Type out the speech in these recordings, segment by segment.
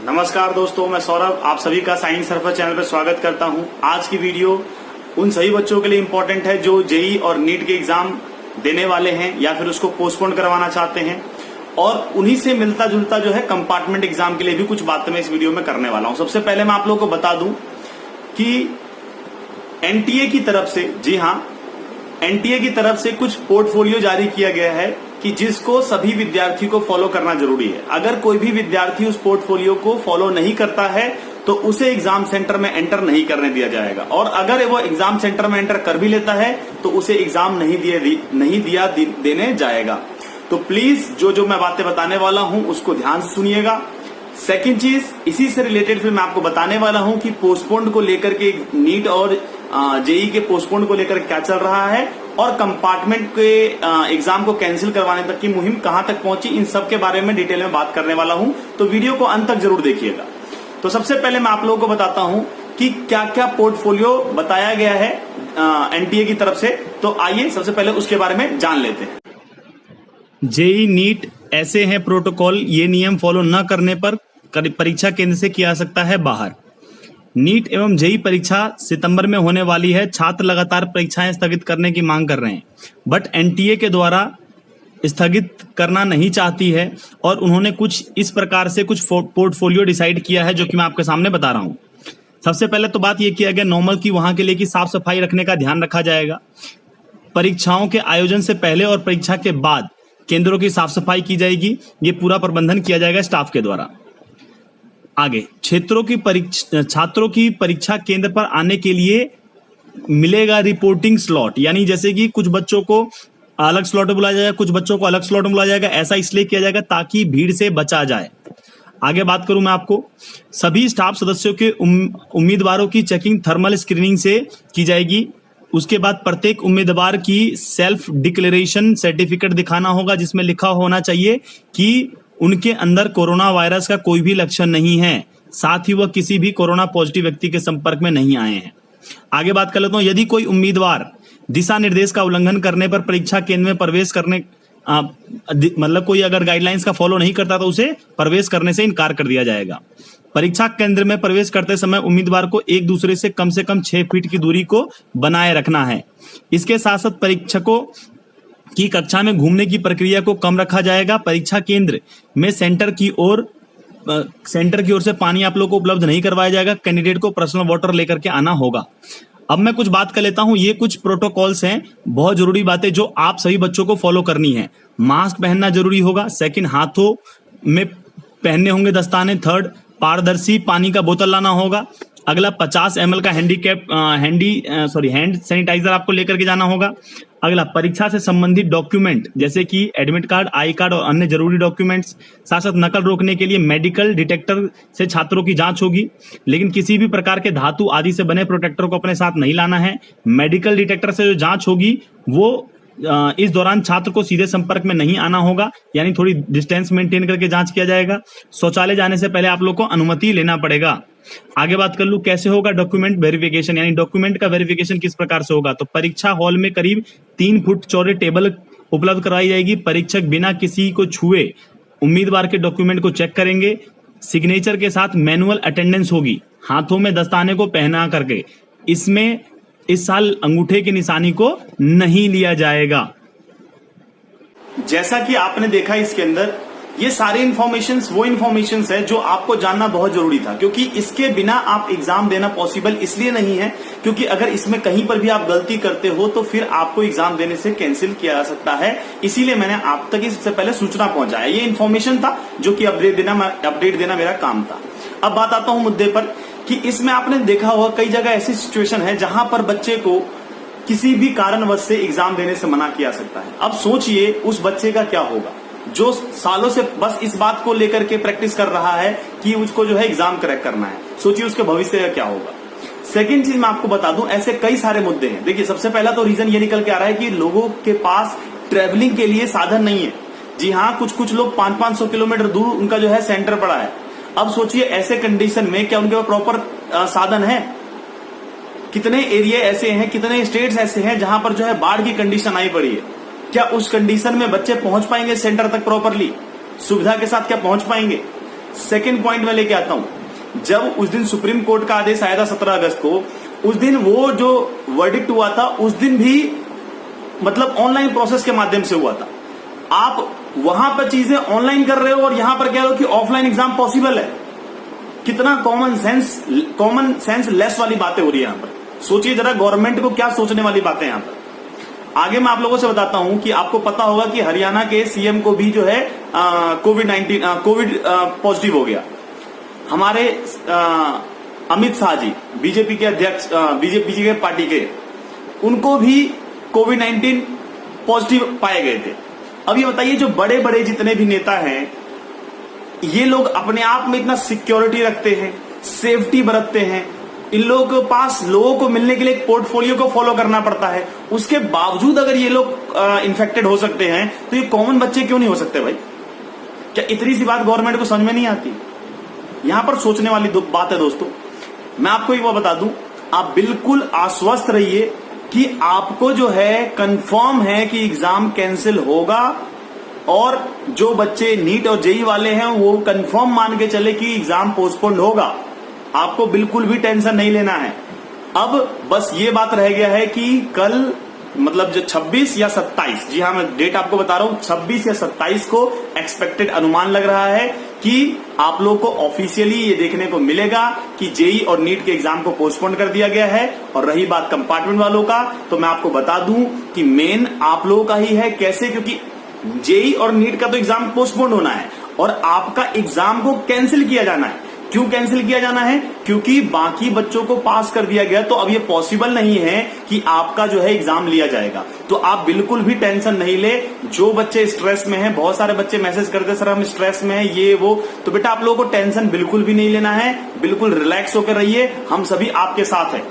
नमस्कार दोस्तों, मैं सौरभ आप सभी का साइंस सर्फर चैनल पर स्वागत करता हूं। आज की वीडियो उन सभी बच्चों के लिए इम्पोर्टेंट है जो जेई और नीट के एग्जाम देने वाले हैं या फिर उसको पोस्टपोन करवाना चाहते हैं, और उन्हीं से मिलता जुलता जो है कंपार्टमेंट एग्जाम के लिए भी कुछ बातें मैं इस वीडियो में करने वाला हूं। सबसे पहले मैं आप लोगों को बता दूं कि एनटीए की तरफ से, जी हां, एनटीए की तरफ से कुछ पोर्टफोलियो जारी किया गया है कि जिसको सभी विद्यार्थियों को फॉलो करना जरूरी है। अगर कोई भी विद्यार्थी उस पोर्टफोलियो को फॉलो नहीं करता है तो उसे एग्जाम सेंटर में एंटर नहीं करने दिया जाएगा, और अगर वो एग्जाम सेंटर में एंटर कर भी लेता है तो उसे एग्जाम नहीं देने जाएगा। तो प्लीज जो मैं बातें बताने वाला हूं उसको ध्यान से सुनिएगा। सेकेंड चीज, इसी से रिलेटेड फिर मैं आपको बताने वाला हूं कि पोस्टपोन को लेकर के, नीट और जेई के पोस्टपोन को लेकर क्या चल रहा है, और कंपार्टमेंट के एग्जाम को कैंसिल करवाने तक की मुहिम कहां तक पहुंची, इन सब के बारे में डिटेल में बात करने वाला हूं। तो वीडियो को अंत तक जरूर देखिएगा। तो सबसे पहले मैं आप लोगों को बताता हूं कि क्या क्या पोर्टफोलियो बताया गया है एनटीए की तरफ से। तो आइए सबसे पहले उसके बारे में जान लेते हैं। जेई नीट ऐसे हैं प्रोटोकॉल, ये नियम फॉलो न करने पर परीक्षा केंद्र से किया जा सकता है बाहर। नीट एवं जेई परीक्षा सितंबर में होने वाली है। छात्र लगातार परीक्षाएं स्थगित करने की मांग कर रहे हैं, बट एनटीए के द्वारा स्थगित करना नहीं चाहती है, और उन्होंने कुछ इस प्रकार से कुछ पोर्टफोलियो डिसाइड किया है जो कि मैं आपके सामने बता रहा हूं। सबसे पहले तो बात यह किया गया नॉर्मल की वहां के लिए कि साफ सफाई रखने का ध्यान रखा जाएगा। परीक्षाओं के आयोजन से पहले और परीक्षा के बाद केंद्रों की साफ सफाई की जाएगी। ये पूरा प्रबंधन किया जाएगा स्टाफ के द्वारा। आगे, छात्रों की परीक्षा केंद्र पर आने के लिए मिलेगा रिपोर्टिंग स्लॉट, यानी जैसे कि कुछ बच्चों को अलग स्लॉट में बुलाया जाएगा, कुछ बच्चों को अलग स्लॉट में बुलाया जाएगा। ऐसा इसलिए किया जाएगा ताकि भीड़ से बचा जाए। आगे बात करूं मैं आपको, सभी स्टाफ सदस्यों के उम्मीदवारों की चेकिंग थर्मल स्क्रीनिंग से की जाएगी। उसके बाद प्रत्येक उम्मीदवार की सेल्फ डिक्लेरेशन सर्टिफिकेट दिखाना होगा, जिसमें लिखा होना चाहिए कि उनके अंदर कोरोना वायरस का कोई भी लक्षण नहीं है, साथ ही वह किसी भी कोरोना पॉजिटिव व्यक्ति के संपर्क में नहीं आए हैं। आगे बात कर लेता हूं, यदि कोई उम्मीदवार दिशा निर्देश का उल्लंघन करने पर परीक्षा केंद्र में प्रवेश करने मतलब कोई अगर गाइडलाइंस का फॉलो नहीं करता तो उसे प्रवेश करने से इनकार कर दिया जाएगा। परीक्षा केंद्र में प्रवेश करते समय उम्मीदवार को एक दूसरे से कम 6 फीट की दूरी को बनाए रखना है। इसके साथ साथ परीक्षकों की कक्षा में घूमने की प्रक्रिया को कम रखा जाएगा। परीक्षा केंद्र में सेंटर की ओर से पानी आप लोगों को उपलब्ध नहीं करवाया जाएगा। कैंडिडेट को पर्सनल वाटर लेकर के आना होगा। अब मैं कुछ बात कर लेता हूं, ये कुछ प्रोटोकॉल्स हैं, बहुत जरूरी बातें जो आप सभी बच्चों को फॉलो करनी है। मास्क पहनना जरूरी होगा। सेकंड, हाथों में पहनने होंगे दस्ताने। थर्ड, पारदर्शी पानी का बोतल लाना होगा। अगला, 50 ml का हैंड सैनिटाइजर आपको लेकर के जाना होगा। अगला, परीक्षा से संबंधित डॉक्यूमेंट जैसे कि एडमिट कार्ड, आई कार्ड और अन्य जरूरी डॉक्यूमेंट्स। साथ साथ नकल रोकने के लिए मेडिकल डिटेक्टर से छात्रों की जांच होगी, लेकिन किसी भी प्रकार के धातु आदि से बने प्रोटेक्टर को अपने साथ नहीं लाना है। मेडिकल डिटेक्टर से जो जांच होगी वो इस दौरान छात्र को सीधे संपर्क में नहीं आना होगा, यानी थोड़ी डिस्टेंस मेंटेन करके जांच किया जाएगा। शौचालय जाने से पहले आप लोग को अनुमति लेना पड़ेगा। आगे बात कर लूं कैसे होगा डॉक्यूमेंट वेरिफिकेशन, यानी डॉक्यूमेंट का वेरिफिकेशन किस प्रकार से होगा। तो परीक्षा हॉल में करीब 3 फुट चौड़े टेबल उपलब्ध कराई जाएगी। परीक्षक बिना किसी को छुए उम्मीदवार के डॉक्यूमेंट को चेक करेंगे। सिग्नेचर के साथ मैनुअल अटेंडेंस होगी, हाथों में दस्ताने को पहना करके। इसमें इस साल अंगूठे की निशानी को नहीं लिया जाएगा। जैसा कि आपने देखा, इसके अंदर ये सारे इन्फॉर्मेशन वो इन्फॉर्मेशन है जो आपको जानना बहुत जरूरी था, क्योंकि इसके बिना आप एग्जाम देना पॉसिबल इसलिए नहीं है क्योंकि अगर इसमें कहीं पर भी आप गलती करते हो तो फिर आपको एग्जाम देने से कैंसिल किया जा सकता है। इसीलिए मैंने आप तक इससे पहले सूचना पहुंचाया। ये इन्फॉर्मेशन था जो कि अपडेट देना मेरा काम था। अब बात आता हूं मुद्दे पर कि इसमें आपने देखा होगा कई जगह ऐसी सिचुएशन है जहां पर बच्चे को किसी भी कारणवश से एग्जाम देने से मना किया सकता है। अब सोचिए उस बच्चे का क्या होगा जो सालों से बस इस बात को लेकर के प्रैक्टिस कर रहा है कि उसको जो है एग्जाम क्रैक करना है। सोचिए उसके भविष्य का क्या होगा। सेकेंड चीज मैं आपको बता दूं, ऐसे कई सारे मुद्दे हैं। देखिए, सबसे पहला तो रीजन ये निकल के आ रहा है कि लोगों के पास ट्रेवलिंग के लिए साधन नहीं है। जी हाँ, कुछ लोग 500-500 किलोमीटर दूर उनका जो है सेंटर पड़ा है। अब सोचिए ऐसे कंडीशन में क्या उनके पास प्रॉपर साधन है? कितने एरिया ऐसे हैं, कितने स्टेट्स ऐसे हैं जहां पर जो है बाढ़ की कंडीशन आई पड़ी है। क्या उस कंडीशन में बच्चे पहुंच पाएंगे सेंटर तक प्रॉपरली, सुविधा के साथ क्या पहुंच पाएंगे? सेकेंड पॉइंट में लेके आता हूं, जब उस दिन सुप्रीम कोर्ट का आदेश आया था 17 अगस्त को, उस दिन वो जो वर्डिक्ट हुआ था उस दिन भी मतलब ऑनलाइन प्रोसेस के माध्यम से हुआ था। आप वहां पर चीजें ऑनलाइन कर रहे हो और यहां पर कह रहे हो कि ऑफलाइन एग्जाम पॉसिबल है। कितना कॉमन सेंस लेस वाली बातें हो रही है यहां पर। सोचिए जरा गवर्नमेंट को क्या सोचने वाली बातें यहां पर। आगे मैं आप लोगों से बताता हूं कि आपको पता होगा कि हरियाणा के सीएम को भी जो है कोविड पॉजिटिव हो गया। हमारे अमित शाह जी बीजेपी के अध्यक्ष, बीजेपी के पार्टी के, उनको भी कोविड-19 पॉजिटिव पाए गए थे। अब ये बताइए जो बड़े बड़े जितने भी नेता हैं, ये लोग अपने आप में इतना सिक्योरिटी रखते हैं, सेफ्टी बरतते हैं, इन लोगों के पास लोगों को मिलने के लिए एक पोर्टफोलियो को फॉलो करना पड़ता है, उसके बावजूद अगर ये लोग इन्फेक्टेड हो सकते हैं तो ये कॉमन बच्चे क्यों नहीं हो सकते भाई? क्या इतनी सी बात गवर्नमेंट को समझ में नहीं आती? यहां पर सोचने वाली बात है दोस्तों। मैं आपको एक बात बता दूं, आप बिल्कुल आश्वस्त रहिए कि आपको जो है कंफर्म है कि एग्जाम कैंसिल होगा, और जो बच्चे नीट और जेई वाले हैं वो कंफर्म मान के चले कि एग्जाम पोस्टपोन होगा। आपको बिल्कुल भी टेंशन नहीं लेना है। अब बस ये बात रह गया है कि कल मतलब जो 26 या 27, जी हाँ मैं डेट आपको बता रहा हूं, 26 या 27 को एक्सपेक्टेड अनुमान लग रहा है कि आप लोगों को ऑफिशियली ये देखने को मिलेगा कि जेई और नीट के एग्जाम को पोस्टपोन कर दिया गया है। और रही बात कंपार्टमेंट वालों का, तो मैं आपको बता दूं कि मेन आप लोगों का ही है। कैसे? क्योंकि जेई और नीट का तो एग्जाम पोस्टपोन होना है और आपका एग्जाम को कैंसिल किया जाना है। क्यों कैंसिल किया जाना है? क्योंकि बाकी बच्चों को पास कर दिया गया, तो अब ये पॉसिबल नहीं है कि आपका जो है एग्जाम लिया जाएगा। तो आप बिल्कुल भी टेंशन नहीं ले। जो बच्चे स्ट्रेस में हैं, बहुत सारे बच्चे मैसेज करते सर हम स्ट्रेस में हैं ये वो, तो बेटा आप लोगों को टेंशन बिल्कुल भी नहीं लेना है। बिल्कुल रिलैक्स होकर रहिए, हम सभी आपके साथ हैं।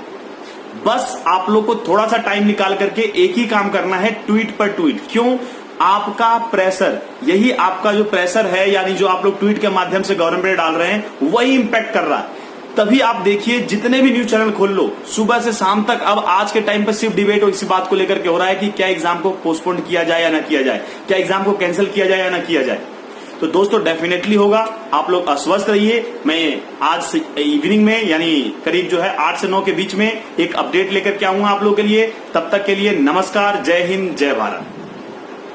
बस आप लोग को थोड़ा सा टाइम निकाल करके एक ही काम करना है, ट्वीट पर ट्वीट। क्यों? आपका प्रेशर, यही आपका जो प्रेशर है, यानी जो आप लोग ट्वीट के माध्यम से गवर्नमेंट पे डाल रहे हैं, वही इंपैक्ट कर रहा है। तभी आप देखिए जितने भी न्यूज चैनल खोल लो, सुबह से शाम तक अब आज के टाइम पर सिर्फ डिबेट और इसी बात को लेकर के हो रहा है कि क्या एग्जाम को पोस्टपोन किया जाए या ना किया जाए, क्या एग्जाम को कैंसिल किया जाए या ना किया जाए। तो दोस्तों डेफिनेटली होगा, आप लोग अस्वस्थ रहिए। मैं आज इवनिंग में यानी करीब जो है 8 से 9 के बीच में एक अपडेट लेकर के आऊंगा आप लोगों के लिए। तब तक के लिए नमस्कार, जय हिंद, जय भारत।